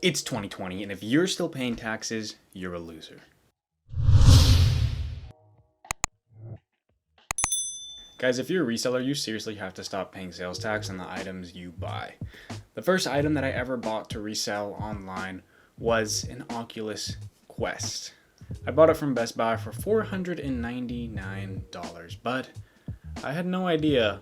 It's 2020, and if you're still paying taxes, you're a loser. Guys, if you're a reseller, you seriously have to stop paying sales tax on the items you buy. The first item that I ever bought to resell online was an Oculus Quest. I bought it from Best Buy for $499, but I had no idea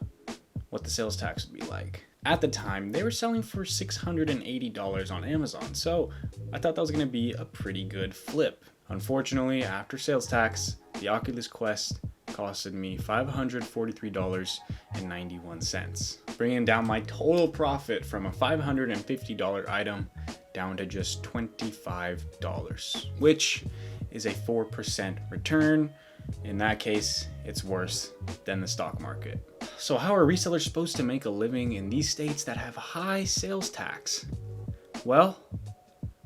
what the sales tax would be like. At the time, they were selling for $680 on Amazon, so I thought that was going to be a pretty good flip. Unfortunately, after sales tax, the Oculus Quest costed me $543.91, bringing down my total profit from a $550 item down to just $25, which is a 4% return. In that case, it's worse than the stock market. So how are resellers supposed to make a living in these states that have high sales tax? Well,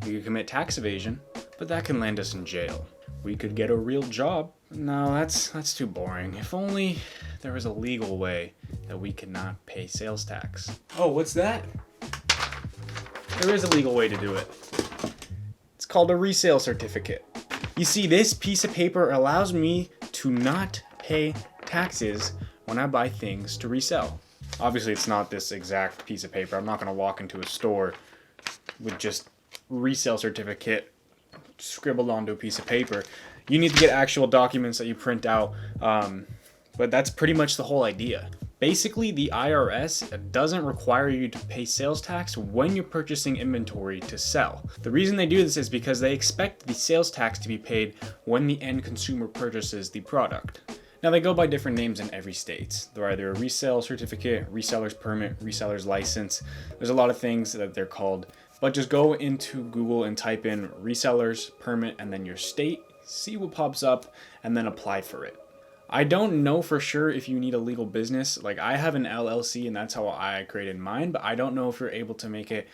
we could commit tax evasion, but that can land us in jail. We could get a real job. No, that's too boring. If only there was a legal way that we could not pay sales tax. Oh, what's that? There is a legal way to do it. It's called a resale certificate. You see, this piece of paper allows me to not pay taxes when I buy things to resell. Obviously, it's not this exact piece of paper. I'm not going to walk into a store with just resale certificate scribbled onto a piece of paper. You need to get actual documents that you print out, but that's pretty much the whole idea. Basically, the IRS doesn't require you to pay sales tax when you're purchasing inventory to sell. The reason they do this is because they expect the sales tax to be paid when the end consumer purchases the product. Now, they go by different names in every state. They're either a resale certificate, reseller's permit, reseller's license. There's a lot of things that they're called, but just go into Google and type in reseller's permit and then your state, see what pops up, and then apply for it. I don't know for sure if you need a legal business. Like, I have an LLC and that's how I created mine, but I don't know if you're able to make it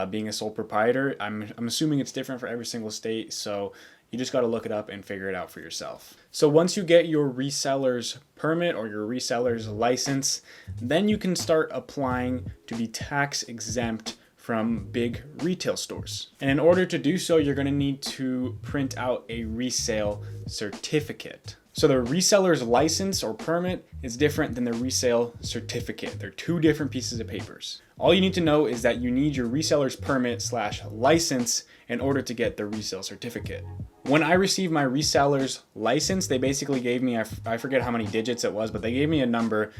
being a sole proprietor. I'm assuming it's different for every single state, so you just got to look it up and figure it out for yourself. So once you get your reseller's permit or your reseller's license, then you can start applying to be tax exempt from big retail stores. And in order to do so, you're going to need to print out a resale certificate. So the reseller's license or permit is different than the resale certificate. They're two different pieces of papers. All you need to know is that you need your reseller's permit / license in order to get the resale certificate. When I received my reseller's license, they basically gave me, I forget how many digits it was, but they gave me a number,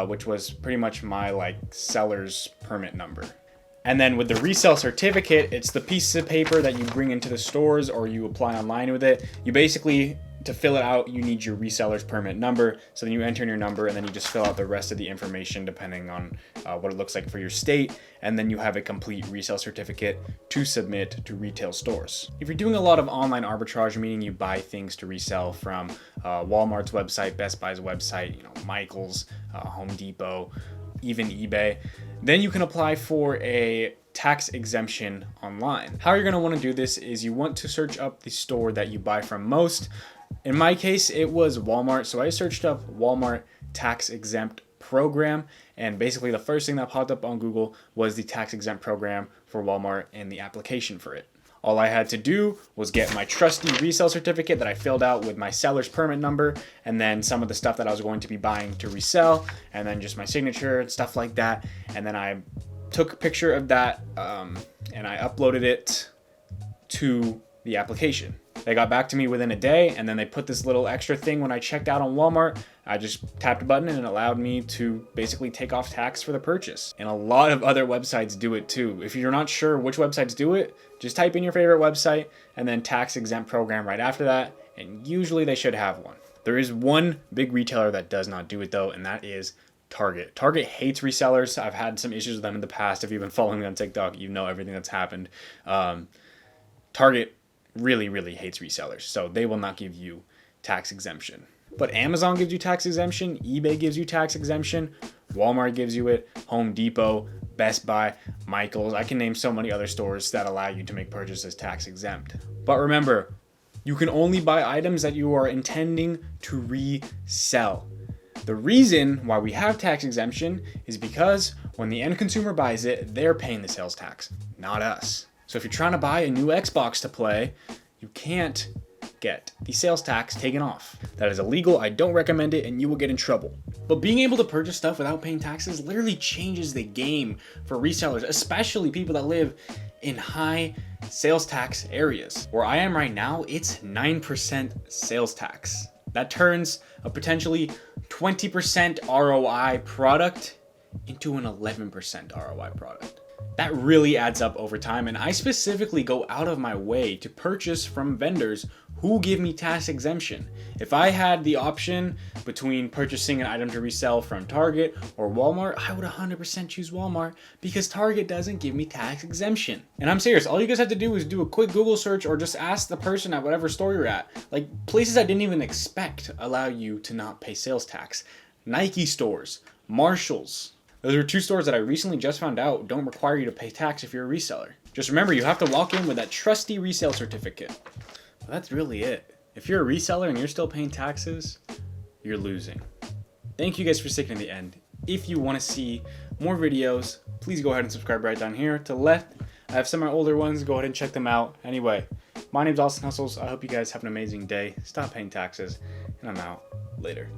which was pretty much my seller's permit number. And then with the resale certificate, it's the piece of paper that you bring into the stores or you apply online with it. You basically, to fill it out, you need your reseller's permit number. So then you enter in your number and then you just fill out the rest of the information depending on what it looks like for your state. And then you have a complete resale certificate to submit to retail stores. If you're doing a lot of online arbitrage, meaning you buy things to resell from Walmart's website, Best Buy's website, Michael's, Home Depot, even eBay, then you can apply for a tax exemption online. How you're going to want to do this is you want to search up the store that you buy from most. In my case, it was Walmart, so I searched up Walmart tax exempt program, and basically the first thing that popped up on Google was the tax exempt program for Walmart and the application for it. All I had to do was get my trusty resale certificate that I filled out with my seller's permit number and then some of the stuff that I was going to be buying to resell and then just my signature and stuff like that. And then I took a picture of that and I uploaded it to the application. They got back to me within a day, and then they put this little extra thing when I checked out on Walmart. I just tapped a button and it allowed me to basically take off tax for the purchase. And a lot of other websites do it too. If you're not sure which websites do it, just type in your favorite website and then tax exempt program right after that, and usually they should have one. There is one big retailer that does not do it though, and that is Target. Target hates resellers. I've had some issues with them in the past. If you've been following me on TikTok, you know everything that's happened. Target really hates resellers, so they will not give you tax exemption. But Amazon gives you tax exemption, eBay gives you tax exemption, Walmart gives you it, Home Depot, Best Buy, Michael's. I can name so many other stores that allow you to make purchases tax exempt. But remember, you can only buy items that you are intending to resell. The reason why we have tax exemption is because when the end consumer buys it, they're paying the sales tax, not us. So if you're trying to buy a new Xbox to play, you can't get the sales tax taken off. That is illegal. I don't recommend it, and you will get in trouble. But being able to purchase stuff without paying taxes literally changes the game for resellers, especially people that live in high sales tax areas. Where I am right now, it's 9% sales tax. That turns a potentially 20% ROI product into an 11% ROI product. That really adds up over time, and I specifically go out of my way to purchase from vendors who give me tax exemption. If I had the option between purchasing an item to resell from Target or Walmart, I would 100% choose Walmart because Target doesn't give me tax exemption. And I'm serious, all you guys have to do is do a quick Google search or just ask the person at whatever store you're at. Like, places I didn't even expect allow you to not pay sales tax. Nike stores, Marshalls. Those are 2 stores that I recently just found out don't require you to pay tax if you're a reseller. Just remember, you have to walk in with that trusty resale certificate. But that's really it. If you're a reseller and you're still paying taxes, you're losing. Thank you guys for sticking to the end. If you want to see more videos, please go ahead and subscribe right down here to the left. I have some of my older ones. Go ahead and check them out. Anyway, my name's Austyn Hustles. I hope you guys have an amazing day. Stop paying taxes, and I'm out. Later.